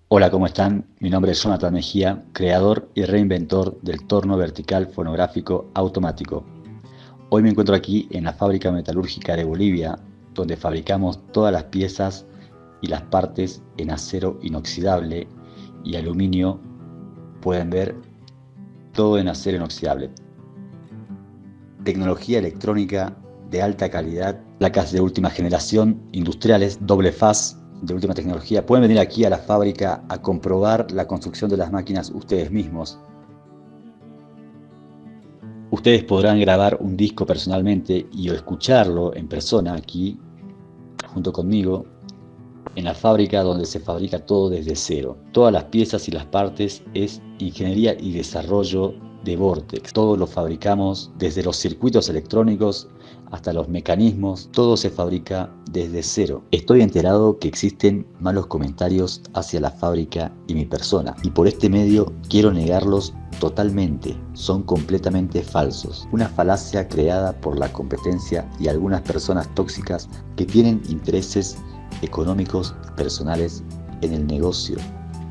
Hola, ¿cómo están? Mi nombre es Mejía, creador y reinventor del torno vertical fonográfico automático. Hoy me encuentro aquí en la fábrica metalúrgica de Bolivia, donde fabricamos todas las piezas y las partes en acero inoxidable y aluminio. Pueden ver todo en acero inoxidable. Tecnología electrónica de alta calidad, placas de última generación, industriales, doble faz, de última tecnología. Pueden venir aquí a la fábrica a comprobar la construcción de las máquinas ustedes mismos. Ustedes podrán grabar un disco personalmente y o escucharlo en persona aquí, junto conmigo, en la fábrica donde se fabrica todo desde cero. Todas las piezas y las partes es ingeniería y desarrollo de Vortex. Todo lo fabricamos desde los circuitos electrónicos hasta los mecanismos. Todo se fabrica desde cero. Estoy enterado que existen malos comentarios hacia la fábrica y mi persona, y por este medio quiero negarlos totalmente. Son completamente falsos. Una falacia creada por la competencia y algunas personas tóxicas que tienen intereses económicos personales en el negocio,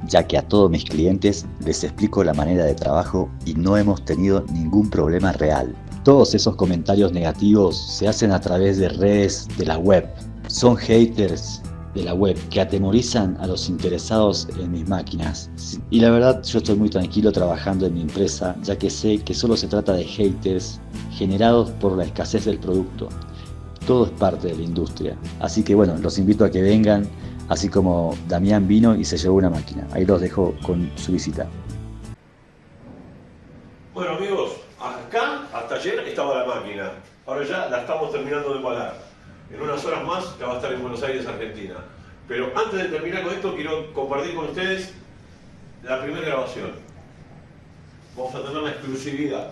ya que a todos mis clientes les explico la manera de trabajo y no hemos tenido ningún problema real. Todos esos comentarios negativos se hacen a través de redes de la web. Son haters de la web que atemorizan a los interesados en mis máquinas. Y la verdad, yo estoy muy tranquilo trabajando en mi empresa, ya que sé que solo se trata de haters generados por la escasez del producto. Todo es parte de la industria. Así que bueno, los invito a que vengan, así como Damián vino y se llevó una máquina. Ahí los dejo con su visita. Bueno amigos, acá hasta ayer estaba la máquina, ahora ya la estamos terminando de empalar. En unas horas más ya va a estar en Buenos Aires, Argentina. Pero antes de terminar con esto, quiero compartir con ustedes la primera grabación. Vamos a tener la exclusividad.